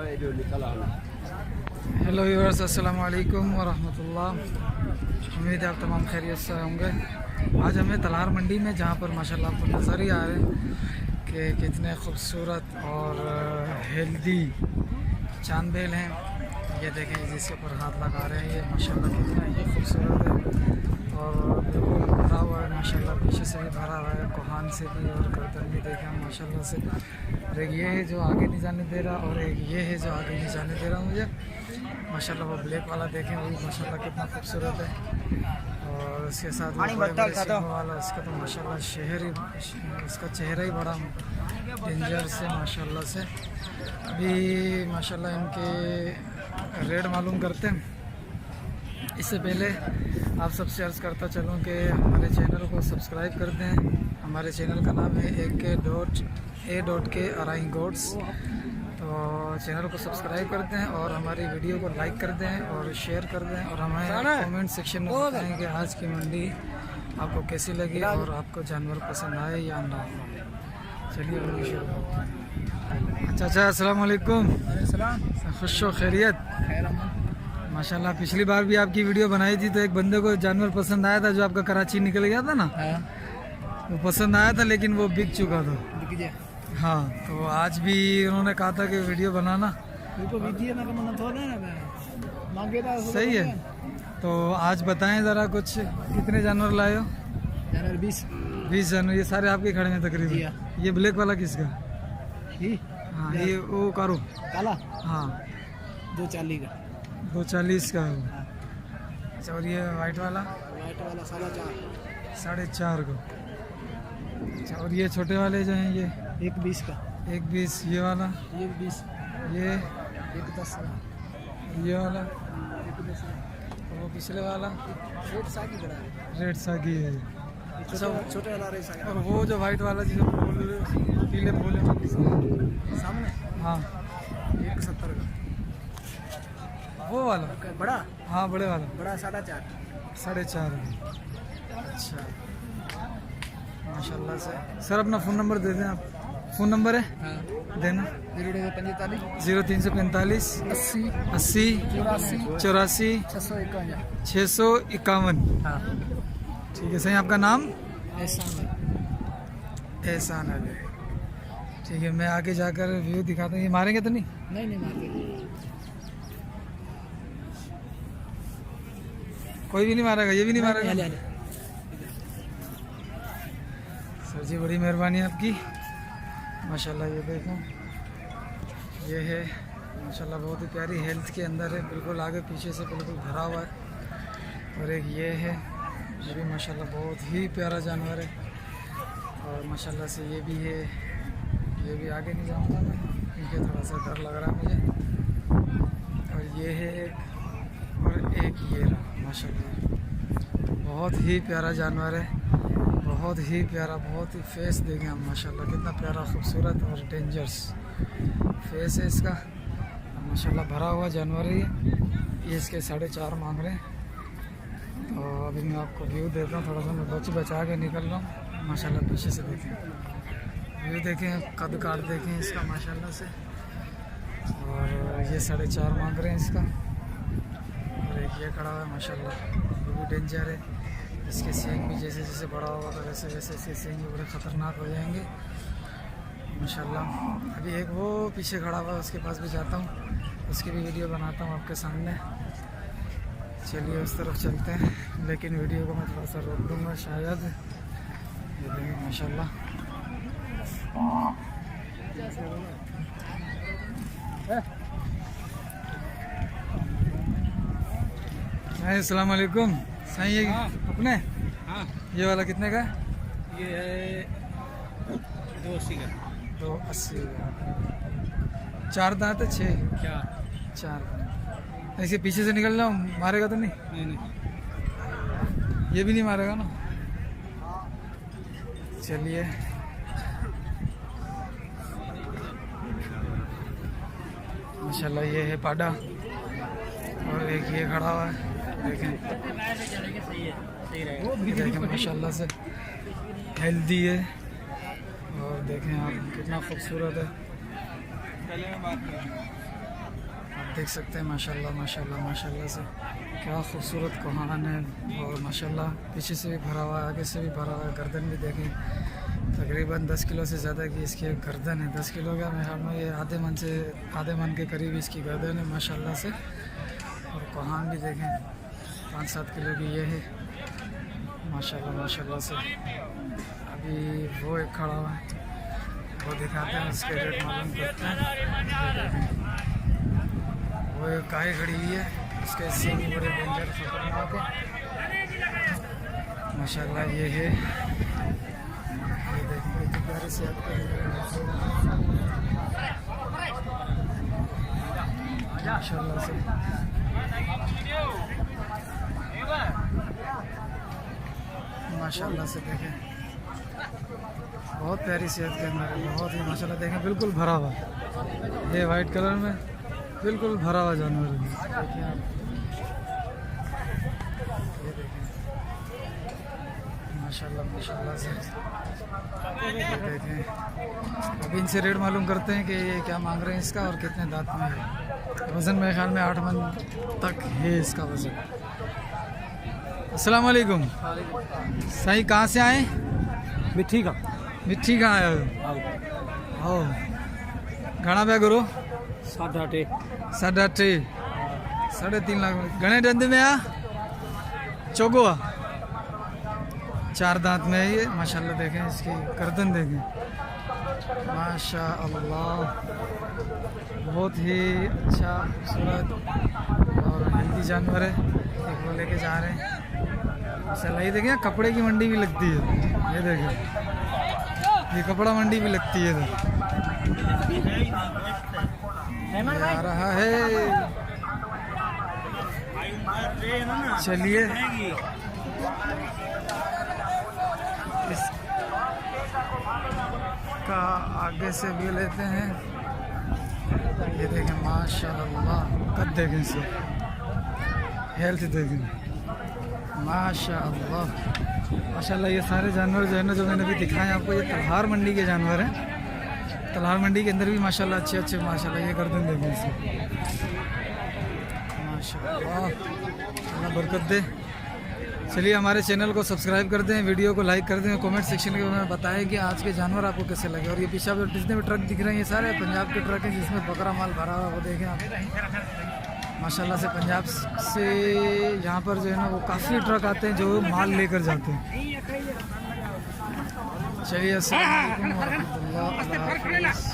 Hello viewers, अस्सलाम वालेकुम वरहमतुल्लाह। उम्मीद है आप तमाम खैरियत से होंगे। आज हमें तलहार मंडी में, जहाँ पर माशाल्लाह आपको नज़र ही आ रहे हैं कि कितने खूबसूरत और हेल्दी चांद बेल हैं। ये देखें, जिसके ऊपर हाथ लगा रहे हैं, ये माशाल्लाह कितना ही खूबसूरत है और बिल्कुल भरा हुआ है माशाल्लाह। पीछे से भी भरा हुआ है, कोहान से भी और गर्दन भी देखें माशाल्लाह से। और एक ये है जो आगे नहीं जाने दे रहा और एक ये है जो आगे नहीं जाने दे रहा मुझे माशाल्लाह। वो ब्लैक वाला देखें, वो माशाल्लाह कितना खूबसूरत है। और उसके साथ वाला उसका तो माशाल्लाह उसका चेहरा ही बड़ा डेंजर से माशाल्लाह से। अभी माशाल्लाह इनके रेट मालूम करते हैं। इससे पहले आप सबसे अर्ज़ करता चलूँ कि हमारे चैनल को सब्सक्राइब कर दें। हमारे चैनल का नाम है A.K अराई गोड्स। तो चैनल को सब्सक्राइब कर दें और हमारी वीडियो को लाइक कर दें और शेयर कर दें और हमें कमेंट सेक्शन में बताएं कि आज की मंडी आपको कैसी लगी और आपको जानवर पसंद आए या ना। चलिए शुरू करते हैं। अच्छा, अस्सलाम वालेकुम। खुश हो खैरियत? माशाल्लाह, पिछली बार भी आपकी वीडियो बनाई थी तो एक बंदे को जानवर पसंद आया था, जो आपका कराची निकल गया था ना। वो पसंद आया था लेकिन वो बिक चुका था। हाँ, तो आज भी उन्होंने कहा था कि वीडियो बनाना। सही है। तो आज बताएं ज़रा कुछ, कितने जानवर लाए हो? 20 जानवर। ये सारे आपके खड़े हैं तकरीबन। ये ब्लैक वाला किसका? हाँ, ये वो कारो काला। हाँ, 240 का है। अच्छा, और ये वाइट वाला 4.5 को। अच्छा, और ये छोटे वाले जो हैं ये 1.20 का। 1.20। ये वाला 20। ये 1.10 ये वाला 1.10। और वो पिछले वाला रेड सागी है। अच्छा, छोटे वाला रेड सागी। और वो जो वाइट वाला जो फूल पीले फूल है सामने, हाँ 1.70 का। वो वाला बड़ा? हाँ, बड़े वाला बड़ा 4.5। अच्छा, माशाल्लाह से। सर अपना फ़ोन नंबर दे दें आप। फ़ोन नंबर है? हाँ, देना। 0345 80 84 651। हाँ, ठीक है। सही, आपका नाम? एहसान अली। ठीक है, मैं आगे जाकर व्यू दिखाता हूँ। ये मारेंगे तो नहीं? नहीं मारेंगे। कोई भी नहीं मारेगा? ये भी नहीं मारेगा? सर जी, बड़ी मेहरबानी आपकी माशाल्लाह। ये देखो, ये है माशाल्लाह, बहुत ही प्यारी हेल्थ के अंदर है, बिल्कुल आगे पीछे से बिल्कुल भरा हुआ है। और एक ये है, ये भी माशाल्लाह बहुत ही प्यारा जानवर है। और माशाल्लाह से ये भी है। ये भी आगे नहीं जाऊँगा मैं क्योंकि थोड़ा सा डर लग रहा है मुझे। और ये है एक, और एक ये रहा माशाल्लाह। बहुत ही प्यारा जानवर है, बहुत ही प्यारा, बहुत ही फेस देखें हम माशाल्लाह, कितना प्यारा खूबसूरत और डेंजरस फेस है इसका माशाल्लाह। भरा हुआ जानवर है ये इसके 4.5 मांग रहे हैं। तो अभी मैं आपको व्यू देता हूँ, थोड़ा सा मैं बचा के निकल रहा हूँ माशाल्लाह। पीछे से देखें, व्यू देखें, कद काट देखें इसका माशाल्लाह से। और ये 4.5 मांग रहे हैं इसका। और एक ये खड़ा हुआ है माशाल्लाह, ये भी डेंजर है। इसके सींग भी जैसे जैसे बड़ा होगा तो वैसे वैसे इसके सींग भी बड़े ख़तरनाक हो जाएंगे माशाल्लाह। अभी एक वो पीछे खड़ा हुआ है, उसके पास भी जाता हूँ, उसकी भी वीडियो बनाता हूँ आपके सामने। चलिए उस तरफ चलते हैं, लेकिन वीडियो को मैं थोड़ा सा रोक दूँगा शायद। ये देखिए माशाल्लाह। अस्सलाम वालेकुम। सही है अपने? हाँ। ये वाला कितने का? ये है 280 का। 280 का। 4 दांत है? 6? 4। इसके पीछे से निकल जाऊँ, मारेगा तो नहीं? नहीं। ये भी नहीं मारेगा ना? चलिए, माशाल्लाह। ये है पाडा और एक ये खड़ा हुआ है, देखें माशाल्लाह से हेल्दी है। और देखें आप कितना खूबसूरत है। आप देख सकते हैं माशाल्लाह माशाल्लाह माशाल्लाह से क्या खूबसूरत कोहान है। और माशाल्लाह पीछे से भी भरा हुआ है, आगे से भी भरा हुआ है। गर्दन भी देखें, तकरीबन 10 किलो से ज़्यादा की इसकी गर्दन है। 10 किलो का मेरे ख्याल में ये आधे मन के करीब इसकी गर्दन है माशाल्लाह से। और कोहान भी देखें 5-7 किलो की ये है माशाल्लाह माशाल्लाह से। अभी वो एक खड़ा हुआ है, वो दिखाते हैं, उसके रेट मालूम करते हैं। वो एक गाय खड़ी हुई है, उसके सींग बड़े डेंजर खतरनाक है माशाल्लाह। ये है, ये देखिए तो प्यारे से आपको माशाल्लाह से। माशाल्लाह से देखें, बहुत प्यारी सेहत के अंदर है, बहुत ही माशाल्लाह। देखें बिल्कुल भरा हुआ, ये वाइट कलर में बिल्कुल भरा हुआ जानवर है। देखिए आप, ये देखें माशाल्लाह माशाल्लाह से। देखें अभी इनसे रेट मालूम करते हैं कि ये क्या मांग रहे हैं इसका और कितने दांत में है। वज़न मेरे ख्याल में 8 मन तक है इसका वज़न। अस्सलाम वालेकुम साईं, कहाँ से आए? मिट्टी का मिट्टी कहाँ आए हो? घना पे करो 8.5 3.5 लाख घने दंद में आ चौगो 4 दांत में है ये माशाल्लाह। देखें इसकी गर्दन देखें माशा अल्लाह, बहुत ही अच्छा खूबसूरत और हेल्दी जानवर है। एक वो लेके जा रहे हैं माशाल्लाह। ये देखें कपड़े की मंडी भी लगती है, ये देखें ये कपड़ा मंडी भी लगती है इधर। आ रहा है, चलिए इसका आगे से भी लेते हैं। ये देखें माशाल्लाह, कद देखें इसे, हेल्थ देखें माशाल्लाह माशाल्लाह। ये सारे जानवर जो है ना, जो मैंने अभी दिखाए आपको, ये तलहार मंडी के जानवर हैं। तलहार मंडी के अंदर भी माशाल्लाह अच्छे माशाल्लाह। ये गर्दन देखें इसे माशाल्लाह, अल्लाह बरकत दे। चलिए हमारे चैनल को सब्सक्राइब कर दें, वीडियो को लाइक कर दें, कमेंट सेक्शन में बताएं कि आज के जानवर आपको कैसे लगे। और ये पीछे जितने भी ट्रक दिख रहे हैं ये सारे पंजाब के ट्रक हैं जिसमें बकरा माल भरा हुआ, वो देखें आप माशाल्लाह से। पंजाब से यहाँ पर जो है ना वो काफ़ी ट्रक आते हैं जो माल लेकर जाते हैं। चलिए अस्सलाम वालेकुम व रहमतुल्लाह, अल्लाह हाफ़िज़।